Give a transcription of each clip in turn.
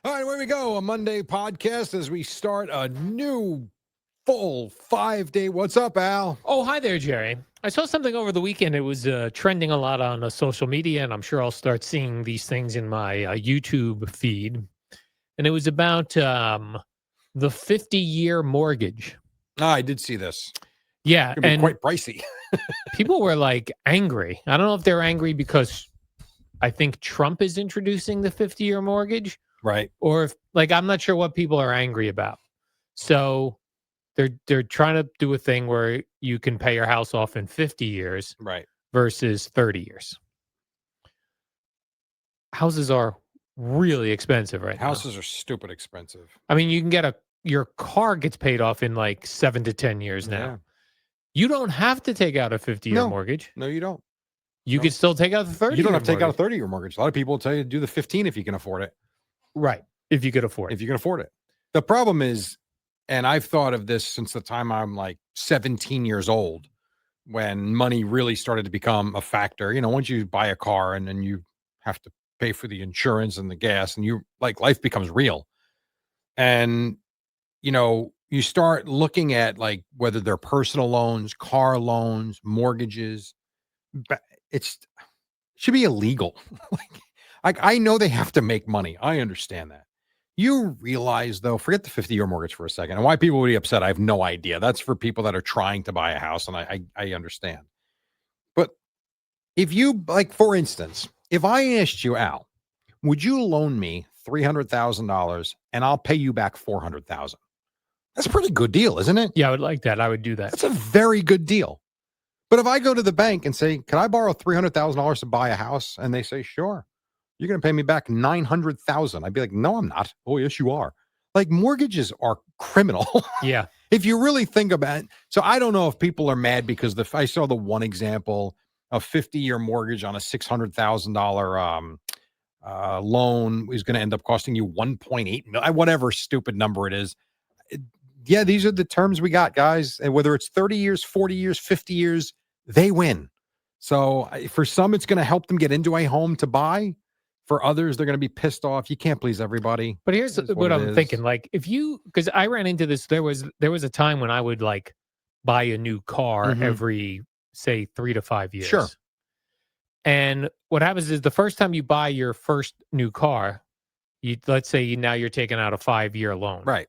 All right, here we go. A Monday podcast as we start a new full 5-day. What's up, Al? Oh, hi there, Jerry. I saw something over the weekend. It was trending a lot on social media, and I'm sure I'll start seeing these things in my YouTube feed. And it was about the 50-year mortgage. I did see this. Yeah, It could be and quite pricey. people were like angry. I don't know if they're angry because I think Trump is introducing the 50-year mortgage, Right. or if I'm not sure what people are angry about. So they're trying to do a thing where you can pay your house off in 50 years, Right. versus 30 years. Houses are really expensive right now. Houses are stupid expensive. I mean, you can get your car gets paid off in like 7 to 10 years now. Yeah. You don't have to take out a 50-year No. mortgage. No, you don't. You can still take out the 30. You don't have to take out a 30-year mortgage. A lot of people will tell you to do the 15 if you can afford it. Right. If you could afford it. If you can afford it. The problem is, and I've thought of this since the time I'm like 17 years old, when money really started to become a factor. You know, once you buy a car and then you have to pay for the insurance and the gas, and you like life becomes real. And, you know, you start looking at like whether they're personal loans, car loans, mortgages. But it should be illegal. like I know they have to make money. I understand that. You realize, though, forget the 50-year mortgage for a second. And why people would be upset, I have no idea. That's for people that are trying to buy a house, and I understand. But if you, like, for instance, if I asked you, Al, would you loan me $300,000 and I'll pay you back $400,000? That's a pretty good deal, isn't it? Yeah, I would like that. I would do that. That's a very good deal. But if I go to the bank and say, can I borrow $300,000 to buy a house? And they say, sure. You're going to pay me back $900,000. I'd be like, no, I'm not. Oh, yes, you are. Like, mortgages are criminal. Yeah. If you really think about it. So I don't know if people are mad because I saw the one example of 50-year mortgage on a $600,000 loan is going to end up costing you $1.8 million, whatever stupid number it is. Yeah, these are the terms we got, guys. And whether it's 30 years, 40 years, 50 years, they win. So for some, it's going to help them get into a home to buy. For others, they're going to be pissed off. You can't please everybody. But here's what I'm thinking. Like, because I ran into this, there was a time when I would like buy a new car every, say, 3 to 5 years. Sure. And what happens is the first time you buy your first new car, let's say now you're taking out a 5-year loan. Right.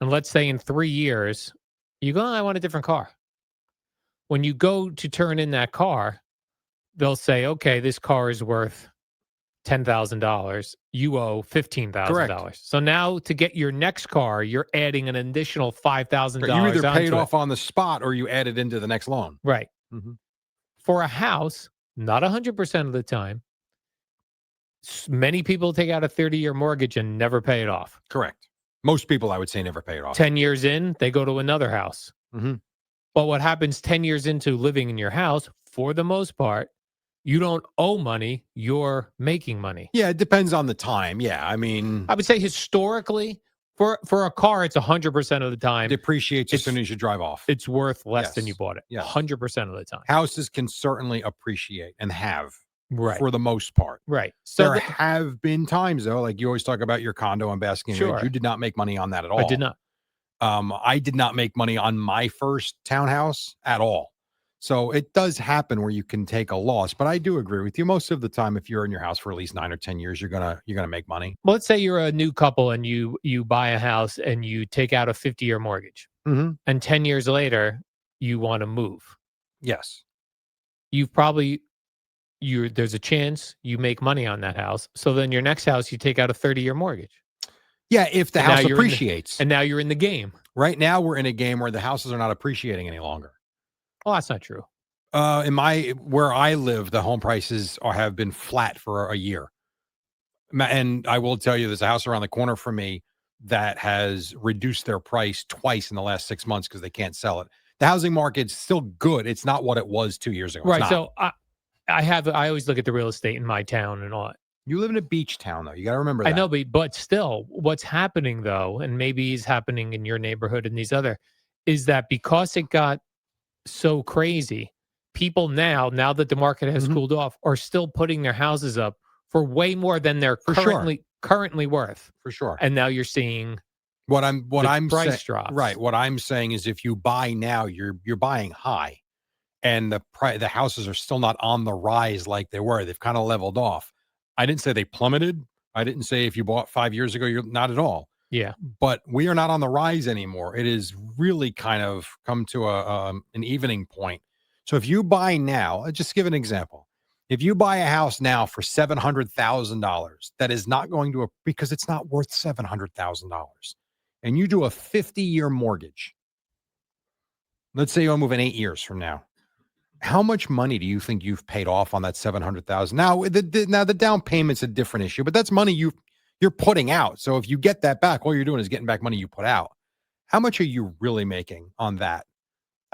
And let's say in 3 years, you go, I want a different car. When you go to turn in that car, they'll say, okay, this car is worth $10,000. You owe $15,000. So now to get your next car, you're adding an additional $5,000. You either pay it off on the spot or you add it into the next loan. Right. Mm-hmm. For a house, not 100% of the time, many people take out a 30-year mortgage and never pay it off. Correct. Most people, I would say, never pay it off. 10 years in, they go to another house. Mm-hmm. But what happens 10 years into living in your house, for the most part, you don't owe money, you're making money. Yeah, it depends on the time. Yeah, I mean, I would say historically, for a car, it's 100% of the time. It depreciates as soon as you drive off. It's worth less than you bought it. Yes. 100% of the time. Houses can certainly appreciate and have, right, for the most part. Right. So there have been times, though, like you always talk about your condo on Basking Ridge. You did not make money on that at all. I did not. I did not make money on my first townhouse at all. So it does happen where you can take a loss, but I do agree with you. Most of the time, if you're in your house for at least 9 or 10 years, you're gonna make money. Well, let's say you're a new couple and you buy a house and you take out a 50-year mortgage, and 10 years later you want to move. Yes, there's a chance you make money on that house. So then your next house, you take out a 30-year mortgage. Yeah, if the house appreciates, and now you're in the game. Right now, we're in a game where the houses are not appreciating any longer. Well, that's not true. Where I live, the home prices have been flat for a year. And I will tell you, there's a house around the corner from me that has reduced their price twice in the last 6 months because they can't sell it. The housing market's still good. It's not what it was 2 years ago. Right. So I always look at the real estate in my town and all that. You live in a beach town, though. You got to remember that. I know, but still, what's happening, though, and maybe is happening in your neighborhood and these other, is that because it got so crazy, people now that the market has cooled off, are still putting their houses up for way more than they're currently worth. For sure. And now you're seeing What I'm price drops. right. What I'm saying is if you buy now, you're buying high, and the houses are still not on the rise like they were. They've kind of leveled off. I didn't say they plummeted. I didn't say if you bought 5 years ago, you're not at all. Yeah. But we are not on the rise anymore. It is really kind of come to an evening point. So if you buy now, just give an example. If you buy a house now for $700,000, that is not going to, because it's not worth $700,000, and you do a 50-year mortgage. Let's say you want to move in 8 years from now. How much money do you think you've paid off on that $700,000? Now, the down payment's a different issue, but that's money you're putting out. So if you get that back, all you're doing is getting back money you put out. How much are you really making on that?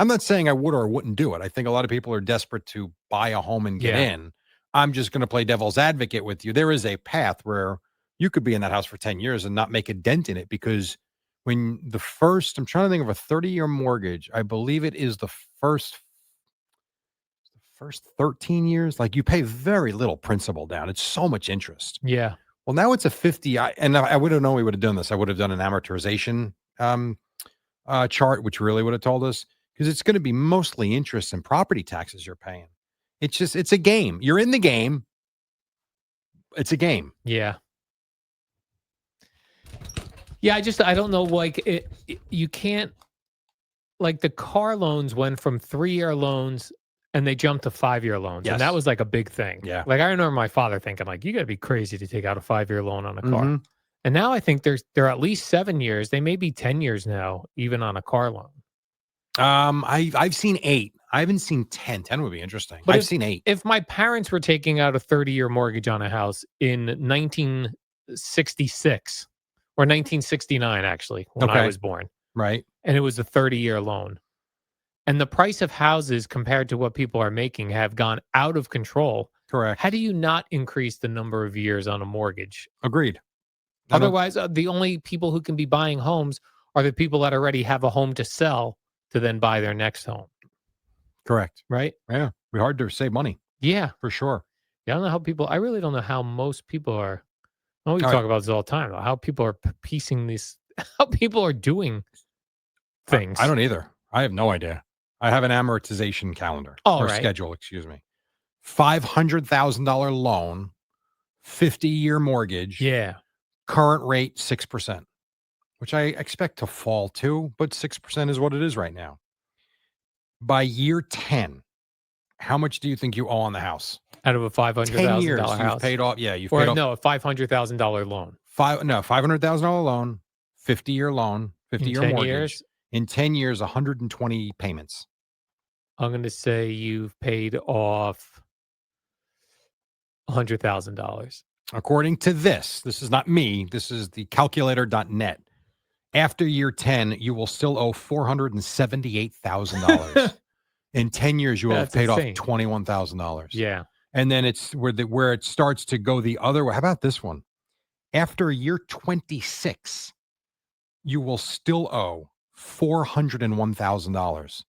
I'm not saying I would or wouldn't do it. I think a lot of people are desperate to buy a home and get in. I'm just going to play devil's advocate with you. There is a path where you could be in that house for 10 years and not make a dent in it, because when I'm trying to think of a 30-year mortgage, I believe it is the first 13 years, like you pay very little principal down. It's so much interest. Yeah. Well, now it's a 50. And I would have known we would have done this. I would have done an amortization chart, which really would have told us, because it's going to be mostly interest and property taxes you're paying. It's a game. You're in the game. It's a game. Yeah. Yeah. I don't know. Like you can't, like the car loans went from 3-year loans and they jumped to 5-year loans. Yes. And that was like a big thing. Yeah. Like I remember my father thinking like, you got to be crazy to take out a 5-year loan on a car. Mm-hmm. And now I think they're at least 7 years. They may be 10 years now, even on a car loan. I've seen 8. I haven't seen 10. 10 would be interesting. But I've seen 8. If my parents were taking out a 30-year mortgage on a house in 1966 or 1969, actually, when I was born, right, and it was a 30-year loan, and the price of houses compared to what people are making have gone out of control. Correct. How do you not increase the number of years on a mortgage? Agreed. Otherwise, the only people who can be buying homes are the people that already have a home to sell to then buy their next home. Correct. Right? Yeah. It'd be hard to save money. Yeah. For sure. Yeah, I really don't know how most people are. Oh, we talk about this all the time. How people are piecing these, how people are doing things. I don't either. I have no idea. I have an amortization calendar schedule, excuse me. $500,000 loan, 50-year mortgage. Yeah. Current rate 6%, which I expect to fall to, but 6% is what it is right now. By year 10, how much do you think you owe on the house? Out of a $500,000 house, you've paid off. Yeah, you've or paid off. No, a $500,000 loan. $500,000 loan, 50-year loan, 50-year mortgage. Years? In 10 years, 120 payments. I'm going to say you've paid off $100,000. According to this is not me. This is the calculator.net. After year 10, you will still owe $478,000. In 10 years, you will have paid off $21,000. Yeah. And then it's where it starts to go the other way. How about this one? After year 26, you will still owe $401,000.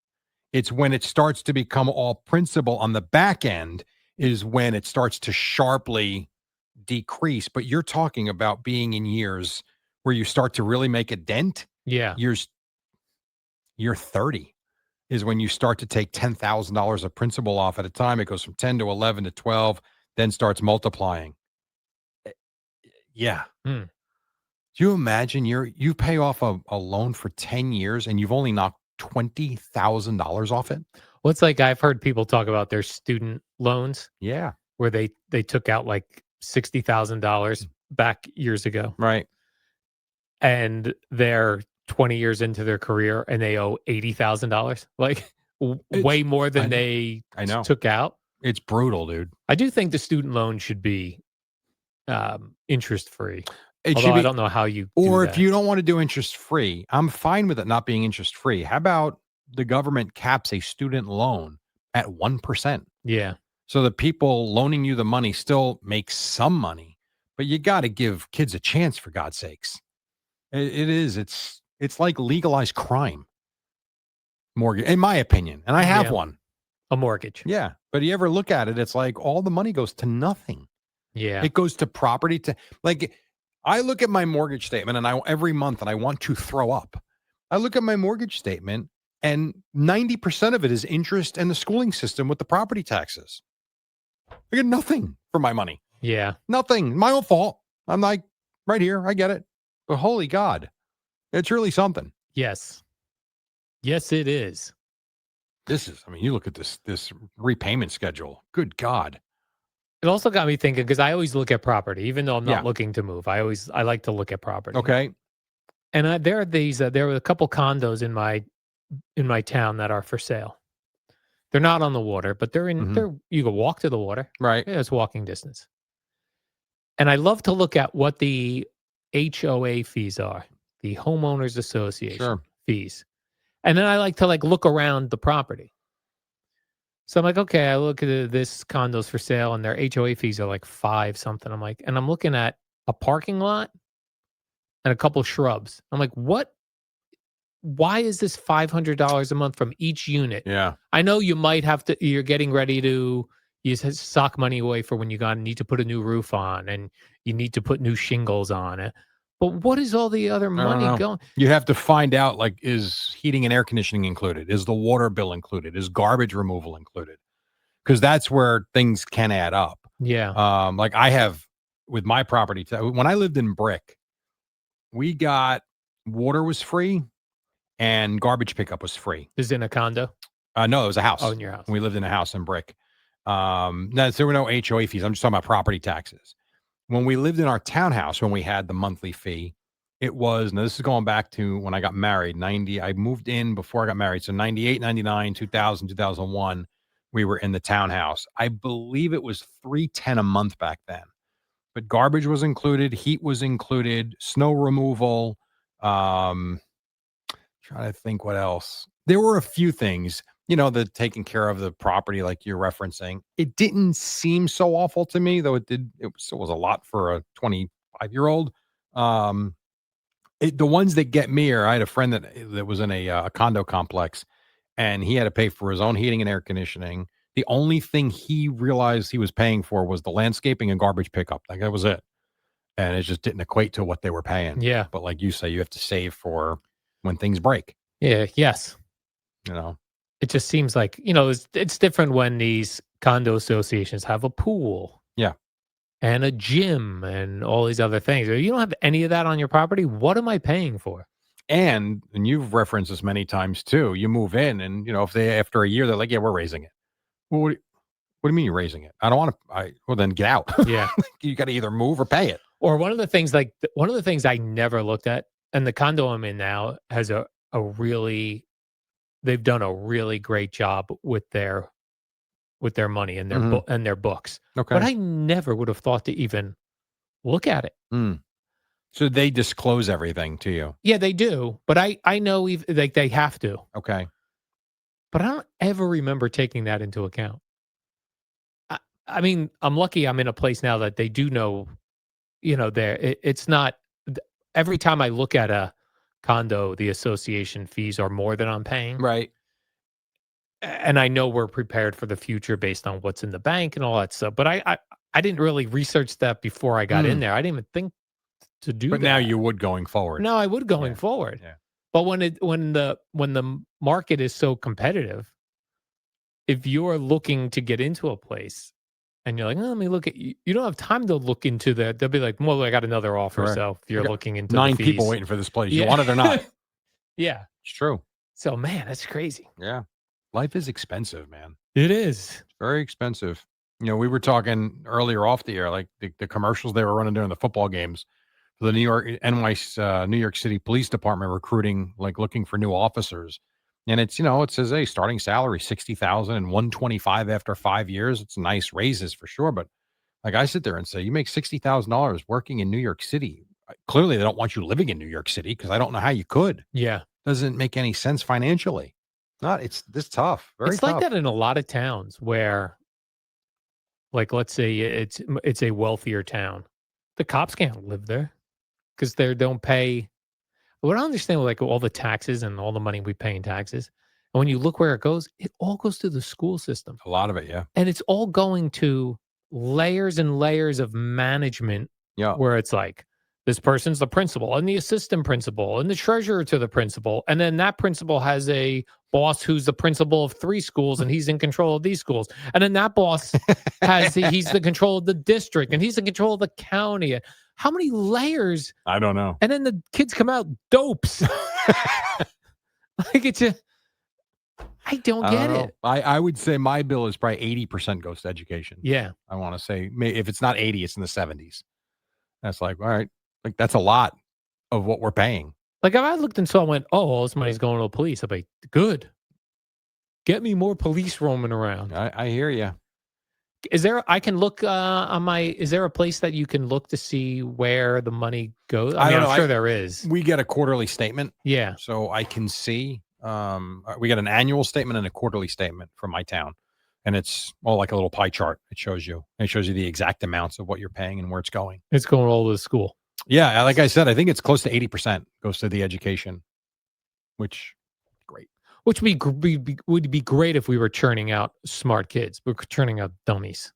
It's when it starts to become all principal on the back end is when it starts to sharply decrease. But you're talking about being in years where you start to really make a dent. Yeah. Year 30 is when you start to take $10,000 of principal off at a time. It goes from 10 to 11 to 12, then starts multiplying. Yeah. Do you imagine you pay off a loan for 10 years and you've only knocked $20,000 off it? Well, it's like I've heard people talk about their student loans. Yeah. Where they took out like $60,000 back years ago. Right. And they're 20 years into their career and they owe $80,000. Like way more than they took out. It's brutal, dude. I do think the student loan should be interest free. Although I don't know how you or if you don't want to do interest free, I'm fine with it not being interest free. How about the government caps a student loan at 1%? Yeah. So the people loaning you the money still make some money, but you got to give kids a chance, for God's sakes. It is. It's like legalized crime. Mortgage, in my opinion. And I have one. A mortgage. Yeah. But you ever look at it, it's like all the money goes to nothing. Yeah. It goes to property, to like I look at my mortgage statement every month and I want to throw up. I look at my mortgage statement and 90% of it is interest and the schooling system with the property taxes. I get nothing for my money. Yeah. Nothing. My own fault. I'm like, right here. I get it. But holy God, it's really something. Yes. Yes, it is. You look at this repayment schedule. Good God. It also got me thinking, because I always look at property, even though I'm not looking to move. I like to look at property. Okay. And there were a couple condos in my town that are for sale. They're not on the water, but they're in. You can walk to the water. Right. Yeah, it's walking distance. And I love to look at what the HOA fees are, the homeowners association fees, and then I like to look around the property. So I'm like, okay, I look at this condo's for sale, and their HOA fees are like 5 something. I'm like, and I'm looking at a parking lot and a couple shrubs. I'm like, what? Why is this $500 a month from each unit? Yeah. I know you might have to, you're getting ready to sock money away for when you need to put a new roof on and you need to put new shingles on it. But what is all the other money going? You have to find out, is heating and air conditioning included? Is the water bill included? Is garbage removal included? Because that's where things can add up. Yeah. I have with my property, when I lived in Brick, we got water was free and garbage pickup was free. Is it in a condo? No, it was a house. Oh, in your house. We lived in a house in Brick. No, there were no HOA fees. I'm just talking about property taxes. When we lived in our townhouse, when we had the monthly fee, it was, now this is going back to when I got married, I moved in before I got married. So 98, 99, 2000, 2001, we were in the townhouse. I believe it was $310 a month back then. But garbage was included, heat was included, snow removal, trying to think what else. There were a few things, the taking care of the property like you're referencing. It didn't seem so awful to me, though it still was a lot for a 25-year-old. The ones that get me I had a friend that was in a condo complex, and he had to pay for his own heating and air conditioning. The only thing he realized he was paying for was the landscaping and garbage pickup. That was it. And it just didn't equate to what they were paying. Yeah. But like you say, you have to save for when things break. Yeah. Yes. It just seems like, it's different when these condo associations have a pool. Yeah. And a gym and all these other things. If you don't have any of that on your property, what am I paying for? And you've referenced this many times too. You move in and, if they, after a year, they're like, yeah, we're raising it. Well, what do you mean you're raising it? I don't want to, well, then get out. Yeah. You got to either move or pay it. Or one of the things I never looked at, and the condo I'm in now has they've done a really great job with their money and their and their books. Okay. But I never would have thought to even look at it. So they disclose everything to you? Yeah, they do. But I know they have to. Okay. But I don't ever remember taking that into account. I mean, I'm lucky I'm in a place now that they do know, it's not, every time I look at a condo, the association fees are more than I'm paying. Right. And I know we're prepared for the future based on what's in the bank and all that stuff. But I didn't really research that before I got in there. I didn't even think to do that. But now you would going forward. No, I would going forward. Yeah. But when the market is so competitive, if you're looking to get into a place and you're like, let me look at you don't have time to look into that. They'll be like, well, I got another offer. Correct. So if you're looking into 9 the fees, people waiting for this place. You want it or not? Yeah. It's true. So man, that's crazy. Yeah. Life is expensive, man. It is. It's very expensive. We were talking earlier off the air, like the commercials they were running during the football games. The New York City Police Department recruiting, looking for new officers. And it's, it says, hey, starting salary, $60,000 and $125,000 after 5 years. It's nice raises for sure. But I sit there and say, you make $60,000 working in New York City. Clearly they don't want you living in New York City, because I don't know how you could. Yeah. Doesn't make any sense financially. It's this tough. It's tough. Like that in a lot of towns where, let's say it's a wealthier town. The cops can't live there because they don't pay. What I understand, all the taxes and all the money we pay in taxes, and when you look where it all goes to the school system. A lot of it, yeah. And it's all going to layers and layers of management. Yeah. Where it's like This person's the principal and the assistant principal and the treasurer to the principal. And then that principal has a boss who's the principal of 3 schools and he's in control of these schools. And then that boss he's the control of the district and he's in control of the county. How many layers? I don't know. And then the kids come out dopes. Like it's I don't get it. I would say my bill is probably 80% goes to education. Yeah. I want to say if it's not 80, it's in the 70s. That's like, all right. Like that's a lot of what we're paying. Like if I looked and saw and went, oh, all this money's going to the police, I'd be good. Get me more police roaming around. I hear you. Is there I can look is there a place that you can look to see where the money goes? I mean, I'm sure there is. We get a quarterly statement. Yeah. So I can see we get an annual statement and a quarterly statement from my town. And it's all like a little pie chart. It shows you the exact amounts of what you're paying and where it's going. It's going all to the school. Yeah, like I said, I think it's close to 80% goes to the education, which great. Which would be great if we were churning out smart kids. We're churning out dummies,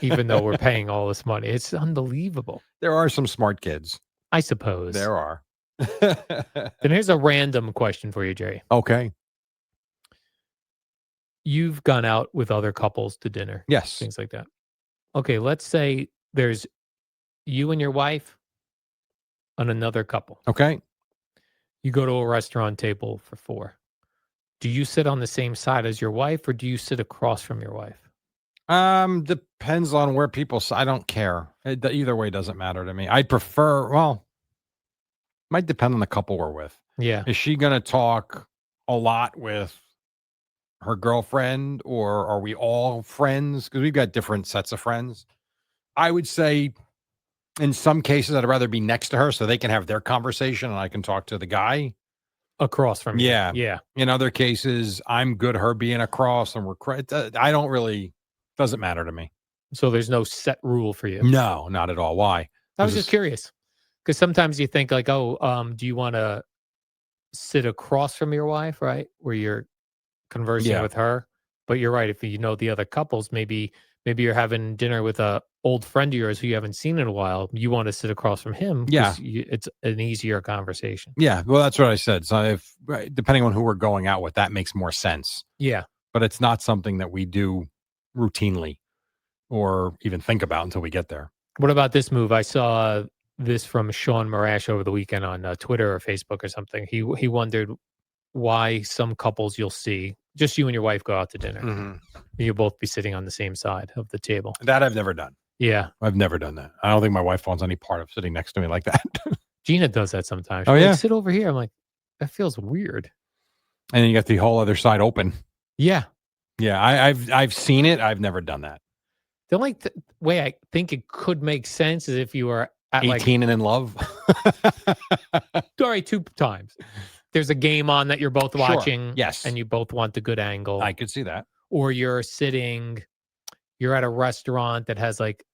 even though we're paying all this money. It's unbelievable. There are some smart kids. I suppose. There are. Then here's a random question for you, Jerry. Okay. You've gone out with other couples to dinner. Yes. Things like that. Okay, let's say there's you and your wife and another couple. Okay. You go to a restaurant table for 4. Do you sit on the same side as your wife or do you sit across from your wife? Depends on where people I don't care. Either way doesn't matter to me. I'd prefer, might depend on the couple we're with. Yeah. Is she going to talk a lot with her girlfriend or are we all friends? Because we've got different sets of friends. I would say in some cases, I'd rather be next to her so they can have their conversation and I can talk to the guy. Across from you. Yeah. Yeah. In other cases, I'm good her being across and I don't really, doesn't matter to me. So there's no set rule for you? No, not at all. Why? I was just curious. Because sometimes you think like, do you want to sit across from your wife, right? Where you're conversing with her. But you're right. If you know the other couples, maybe you're having dinner with a old friend of yours who you haven't seen in a while. You want to sit across from him. Yeah. It's an easier conversation. Yeah. Well, that's what I said. So depending on who we're going out with, that makes more sense. Yeah. But it's not something that we do routinely or even think about until we get there. What about this move? I saw this from Sean Marash over the weekend on Twitter or Facebook or something. He wondered why some couples you'll see, just you and your wife go out to dinner. Mm-hmm. You'll both be sitting on the same side of the table. That I've never done. Yeah. I've never done that. I don't think my wife wants any part of sitting next to me like that. Gina does that sometimes. She's like, sit over here. I'm like, that feels weird. And then you got the whole other side open. Yeah. Yeah. I've seen it. I've never done that. The only way I think it could make sense is if you were at 18 and in love. All right, 2 times. There's a game on that you're both watching. Yes. And you both want the good angle. I could see that. Or you're at a restaurant that has like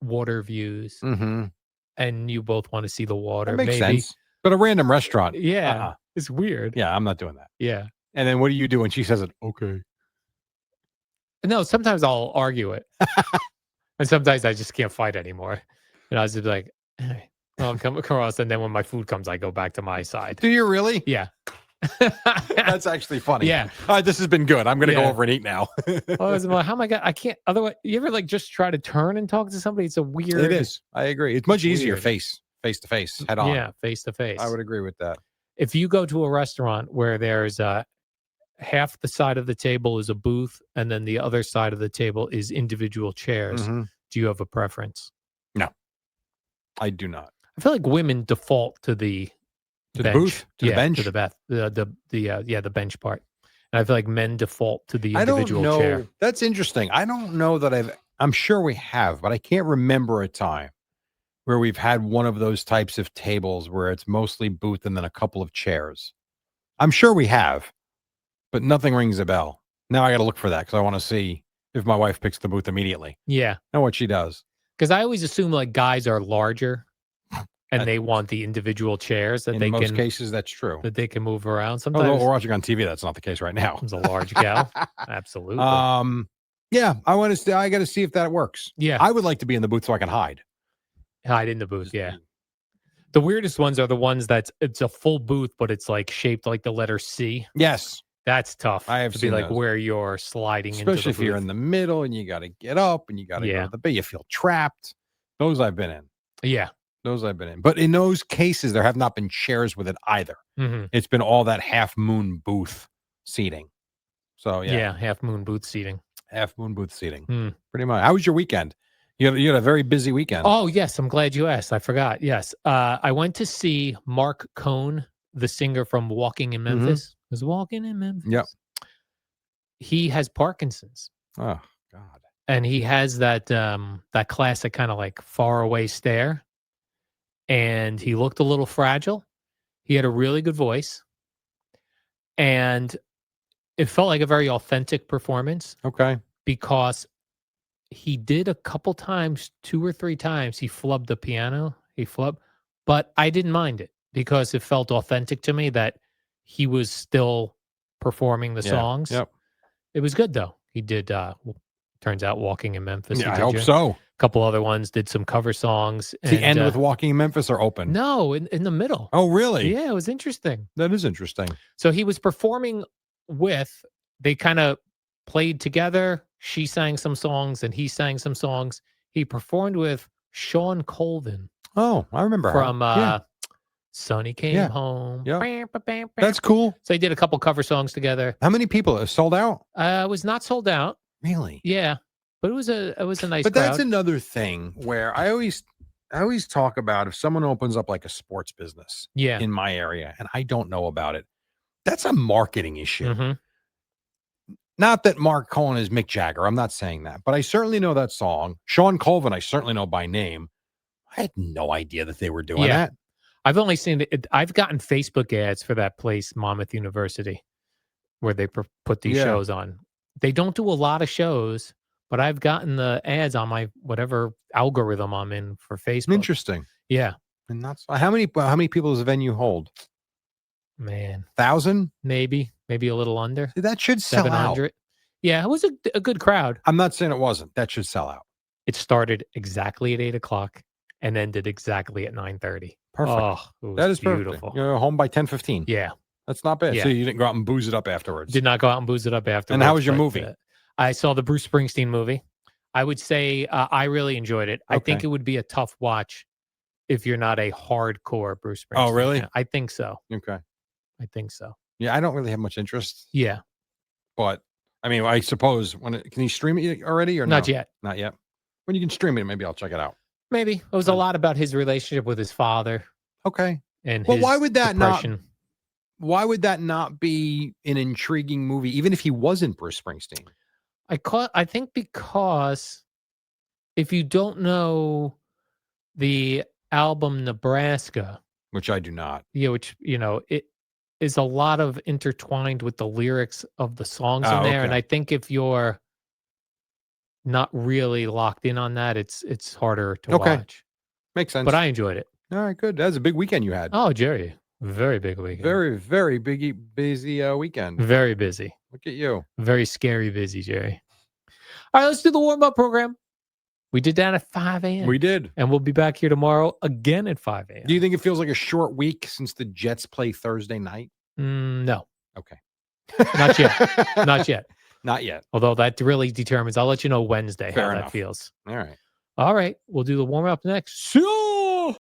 water views. Mm-hmm. And you both want to see the water. That makes sense. But a random restaurant. Yeah. It's weird. Yeah, I'm not doing that. Yeah. And then what do you do when she says it? Okay. No, sometimes I'll argue it. And sometimes I just can't fight anymore. And I was just like, hey, I'll come across. And then when my food comes, I go back to my side. Do you really? Yeah. That's actually funny. Yeah. This has been good. I'm going to go over and eat now. I was like, how am I going to, I can't, otherwise, you ever like just try to turn and talk to somebody? It's a weird. It is. I agree. It's much easier weird. face to face, head on. Yeah. Face to face. I would agree with that. If you go to a restaurant where there's half the side of the table is a booth and then the other side of the table is individual chairs, do you have a preference? No, I do not. I feel like women default to the bench. Booth, to the bench, to the bench part. And I feel like men default to the individual chair. That's interesting. I don't know that I'm sure we have, but I can't remember a time where we've had one of those types of tables where it's mostly booth and then a couple of chairs. I'm sure we have, but nothing rings a bell. Now I got to look for that because I want to see if my wife picks the booth immediately. Yeah. And what she does. Because I always assume like guys are larger and they want the individual chairs that in they can. In most cases, that's true. That they can move around. Sometimes we're watching on TV. That's not the case right now. It's a large gal. Absolutely. Yeah. I got to see if that works. Yeah. I would like to be in the booth so I can hide. Hide in the booth. Yeah. The weirdest ones are the ones it's a full booth, but it's like shaped like the letter C. Yes. That's tough. I have to be seen like those. where you're sliding Especially into the if you're booth. in the middle and you got to get up and you got to go Yeah. to the bed. You feel trapped. Those I've been in. Yeah. Those I've been in. But in those cases, there have not been chairs with it either. Mm-hmm. It's been all that half moon booth seating. So, Yeah. Half moon booth seating. Half moon booth seating. Mm. Pretty much. How was your weekend? You had a very busy weekend. Oh, yes. I'm glad you asked. I forgot. Yes. I went to see Mark Cohn, the singer from Walking in Memphis. I was walking in Memphis. Yep. He has Parkinson's. Oh, God. And he has that classic kind of like far away stare. And he looked a little fragile. He had a really good voice. And it felt like a very authentic performance. Okay. Because he did a couple times, 2 or 3 times, he flubbed the piano. But I didn't mind it because it felt authentic to me that he was still performing the songs. Yep. It was good though. He did turns out Walking in Memphis. Yeah, I hope so. A couple other ones did some cover songs. Does he end with Walking in Memphis or open? No, in the middle. Oh, really? Yeah, it was interesting. That is interesting. So he was performing they kind of played together. She sang some songs and he sang some songs. He performed with Sean Colvin. Oh, I remember from Sonny Came Home. Yeah. That's cool. So they did a couple cover songs together. How many people? It sold out? It was not sold out. Really? Yeah, but it was a nice. But crowd. that's another thing where I always talk about if someone opens up like a sports business in my area and I don't know about it, that's a marketing issue. Mm-hmm. Not that Mark Cohn is Mick Jagger. I'm not saying that, but I certainly know that song. Sean Colvin, I certainly know by name. I had no idea that they were doing that. I've only seen it. I've gotten Facebook ads for that place, Monmouth University, where they put these shows on. They don't do a lot of shows, but I've gotten the ads on my whatever algorithm I'm in for Facebook. Interesting. Yeah. And that's how many people does the venue hold? Man, 1,000? maybe a little under. That should sell 700. Out. Yeah, it was a good crowd. I'm not saying it wasn't. That should sell out. It started exactly at 8:00 and ended exactly at 9:30. Perfect. Oh, that is beautiful. Perfect. You're home by 10:15. Yeah, that's not bad. Yeah. So you didn't go out and booze it up afterwards. Did not go out and booze it up afterwards. And how was your movie? I saw the Bruce Springsteen movie. I would say I really enjoyed it. Okay. I think it would be a tough watch if you're not a hardcore Bruce Springsteen. Oh, really? fan. I think so. Okay. I think so. Yeah, I don't really have much interest. Yeah. But I mean, I suppose can you stream it already or not no? yet? Not yet. When you can stream it, maybe I'll check it out. Maybe it was a lot about his relationship with his father. Okay. And why would that depression. Why would that not be an intriguing movie, even if he wasn't Bruce Springsteen? I think because if you don't know the album Nebraska, which I do not, which it is a lot of intertwined with the lyrics of the songs in there, and I think if you're not really locked in on that, it's harder to watch. Makes sense. But I enjoyed it. All right, good. That was a big weekend you had. Oh, Jerry, very big weekend. Very, very busy weekend. Very busy. Look at you. Very scary busy, Jerry. All right, let's do the warm-up program. We did that at 5 a.m. We did. And we'll be back here tomorrow again at 5 a.m. Do you think it feels like a short week since the Jets play Thursday night? No. Okay. Not yet. Not yet. Not yet. Although that really determines. I'll let you know Wednesday Fair how enough. that feels. All right. All right. We'll do the warm-up next. See you.